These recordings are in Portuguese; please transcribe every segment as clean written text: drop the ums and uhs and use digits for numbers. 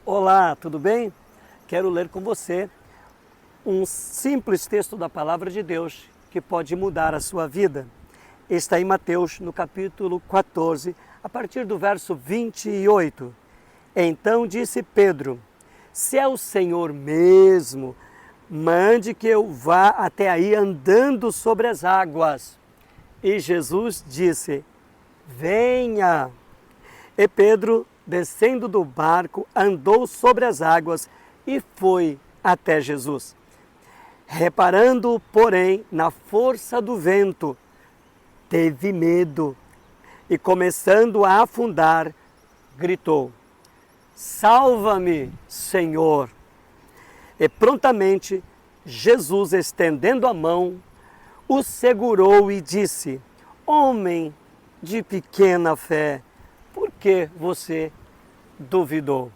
Olá, tudo bem? Quero ler com você um simples texto da Palavra de Deus que pode mudar a sua vida. Está em Mateus, no capítulo 14, a partir do verso 28. Então disse Pedro: se é o Senhor mesmo, mande que eu vá até aí andando sobre as águas. E Jesus disse: venha. E Pedro, descendo do barco, andou sobre as águas e foi até Jesus. Reparando, porém, na força do vento, teve medo e, começando a afundar, gritou: salva-me, Senhor! E prontamente Jesus, estendendo a mão, o segurou e disse: homem de pequena fé, por que você duvidou?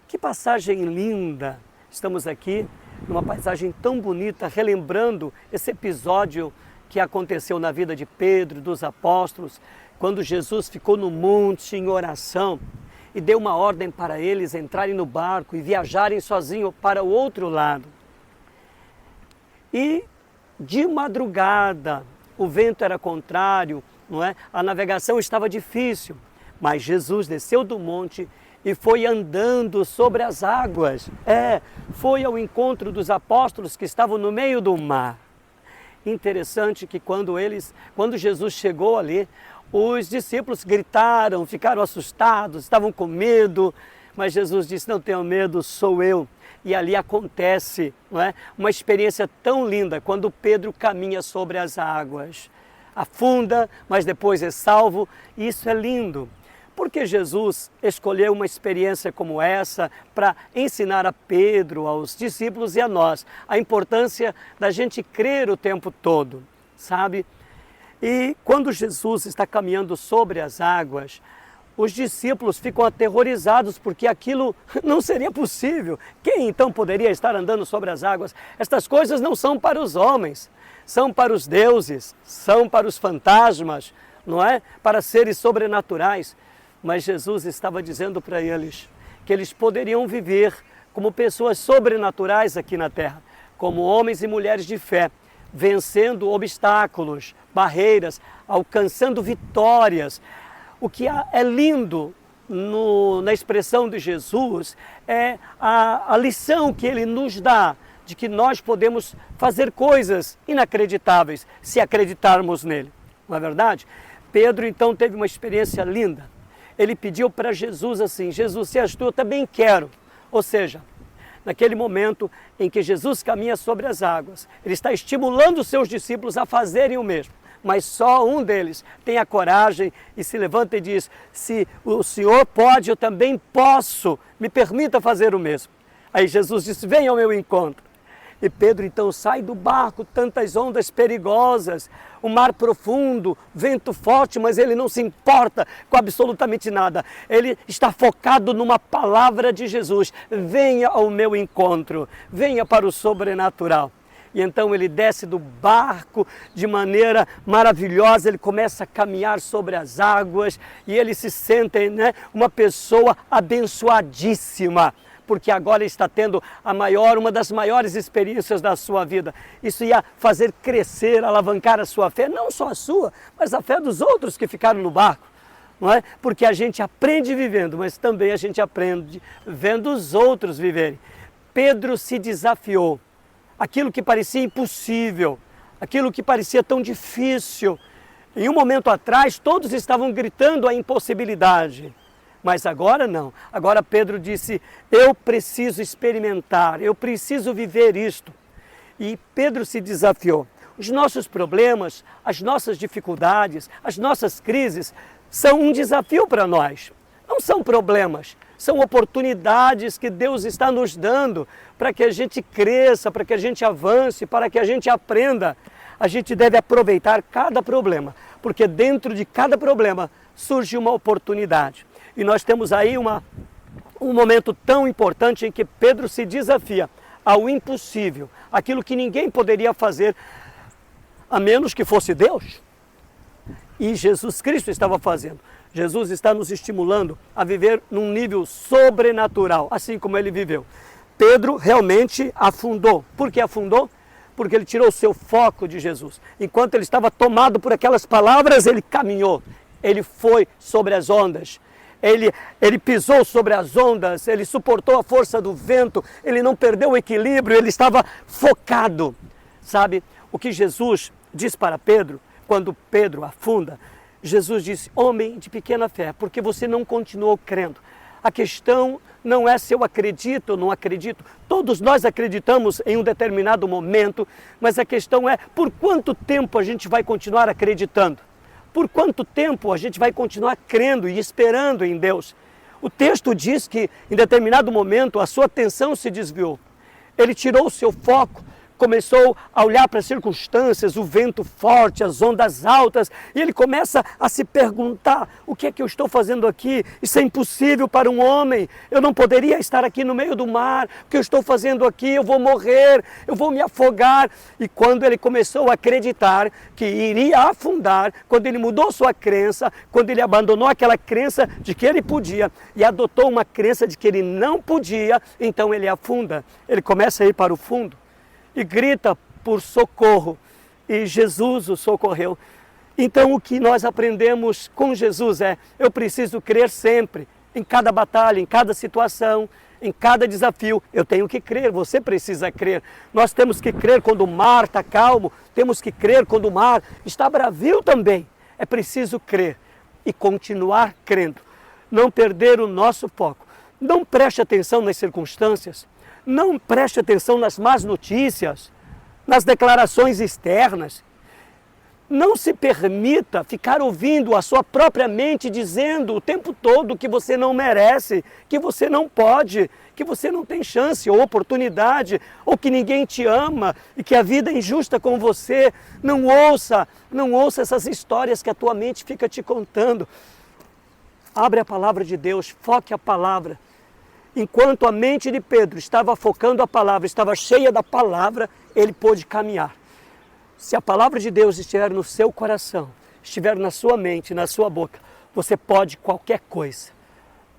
Que passagem linda! Estamos aqui numa paisagem tão bonita, relembrando esse episódio que aconteceu na vida de Pedro, dos apóstolos, quando Jesus ficou no monte em oração e deu uma ordem para eles entrarem no barco e viajarem sozinhos para o outro lado. E de madrugada, o vento era contrário, não é? A navegação estava difícil, mas Jesus desceu do monte e foi andando sobre as águas. Foi ao encontro dos apóstolos que estavam no meio do mar. Interessante que quando Jesus chegou ali, os discípulos gritaram, ficaram assustados, estavam com medo, mas Jesus disse: não tenham medo, sou eu. E ali acontece, não é? Uma experiência tão linda quando Pedro caminha sobre as águas. Afunda, mas depois é salvo. Isso é lindo. Porque Jesus escolheu uma experiência como essa para ensinar a Pedro, aos discípulos e a nós a importância da gente crer o tempo todo, sabe? E quando Jesus está caminhando sobre as águas, os discípulos ficam aterrorizados porque aquilo não seria possível. Quem então poderia estar andando sobre as águas? Estas coisas não são para os homens, são para os deuses, são para os fantasmas, não é? Para seres sobrenaturais. Mas Jesus estava dizendo para eles que eles poderiam viver como pessoas sobrenaturais aqui na terra, como homens e mulheres de fé, vencendo obstáculos, barreiras, alcançando vitórias. O que é lindo na expressão de Jesus é a lição que ele nos dá de que nós podemos fazer coisas inacreditáveis se acreditarmos nele. Não é verdade? Pedro então teve uma experiência linda. Ele pediu para Jesus assim: Jesus, se és tu, eu também quero. Ou seja, naquele momento em que Jesus caminha sobre as águas, ele está estimulando os seus discípulos a fazerem o mesmo. Mas só um deles tem a coragem e se levanta e diz: se o Senhor pode, eu também posso, me permita fazer o mesmo. Aí Jesus disse: venha ao meu encontro. E Pedro então sai do barco, tantas ondas perigosas, o mar profundo, vento forte, mas ele não se importa com absolutamente nada. Ele está focado numa palavra de Jesus: venha ao meu encontro, venha para o sobrenatural. E então ele desce do barco de maneira maravilhosa, ele começa a caminhar sobre as águas e ele se sente, uma pessoa abençoadíssima, porque agora está tendo uma das maiores experiências da sua vida. Isso ia fazer crescer, alavancar a sua fé, não só a sua, mas a fé dos outros que ficaram no barco. Não é? Porque a gente aprende vivendo, mas também a gente aprende vendo os outros viverem. Pedro se desafiou. Aquilo que parecia impossível, aquilo que parecia tão difícil. Em um momento atrás, todos estavam gritando a impossibilidade. Mas agora não. Agora Pedro disse: eu preciso experimentar, eu preciso viver isto. E Pedro se desafiou. Os nossos problemas, as nossas dificuldades, as nossas crises são um desafio para nós. Não são problemas, são oportunidades que Deus está nos dando para que a gente cresça, para que a gente avance, para que a gente aprenda. A gente deve aproveitar cada problema, porque dentro de cada problema surge uma oportunidade. E nós temos aí um momento tão importante em que Pedro se desafia ao impossível, aquilo que ninguém poderia fazer, a menos que fosse Deus. E Jesus Cristo estava fazendo. Jesus está nos estimulando a viver num nível sobrenatural, assim como ele viveu. Pedro realmente afundou. Por que afundou? Porque ele tirou o seu foco de Jesus. Enquanto ele estava tomado por aquelas palavras, ele caminhou. Ele foi sobre as ondas. Ele pisou sobre as ondas, ele suportou a força do vento, ele não perdeu o equilíbrio, ele estava focado. Sabe, o que Jesus diz para Pedro, quando Pedro afunda, Jesus disse: homem de pequena fé, porque você não continuou crendo. A questão não é se eu acredito ou não acredito. Todos nós acreditamos em um determinado momento, mas a questão é por quanto tempo a gente vai continuar acreditando. Por quanto tempo a gente vai continuar crendo e esperando em Deus? O texto diz que em determinado momento a sua atenção se desviou. Ele tirou o seu foco, começou a olhar para as circunstâncias, o vento forte, as ondas altas, e ele começa a se perguntar: o que é que eu estou fazendo aqui? Isso é impossível para um homem, eu não poderia estar aqui no meio do mar, o que eu estou fazendo aqui? Eu vou morrer, eu vou me afogar. E quando ele começou a acreditar que iria afundar, quando ele mudou sua crença, quando ele abandonou aquela crença de que ele podia e adotou uma crença de que ele não podia, então ele afunda, ele começa a ir para o fundo e grita por socorro, e Jesus o socorreu. Então o que nós aprendemos com Jesus é: eu preciso crer sempre, em cada batalha, em cada situação, em cada desafio. Eu tenho que crer, você precisa crer. Nós temos que crer quando o mar está calmo, temos que crer quando o mar está bravio também. É preciso crer e continuar crendo, não perder o nosso foco. Não preste atenção nas circunstâncias, não preste atenção nas más notícias, nas declarações externas. Não se permita ficar ouvindo a sua própria mente dizendo o tempo todo que você não merece, que você não pode, que você não tem chance ou oportunidade, ou que ninguém te ama e que a vida é injusta com você. Não ouça essas histórias que a tua mente fica te contando. Abre a palavra de Deus, foque a palavra. Enquanto a mente de Pedro estava focando a palavra, estava cheia da palavra, ele pôde caminhar. Se a palavra de Deus estiver no seu coração, estiver na sua mente, na sua boca, você pode qualquer coisa.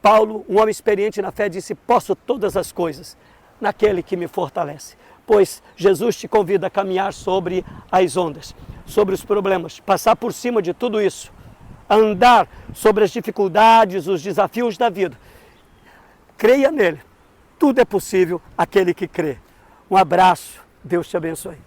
Paulo, um homem experiente na fé, disse: posso todas as coisas naquele que me fortalece. Pois Jesus te convida a caminhar sobre as ondas, sobre os problemas, passar por cima de tudo isso, a andar sobre as dificuldades, os desafios da vida. Creia nele, tudo é possível aquele que crê. Um abraço, Deus te abençoe.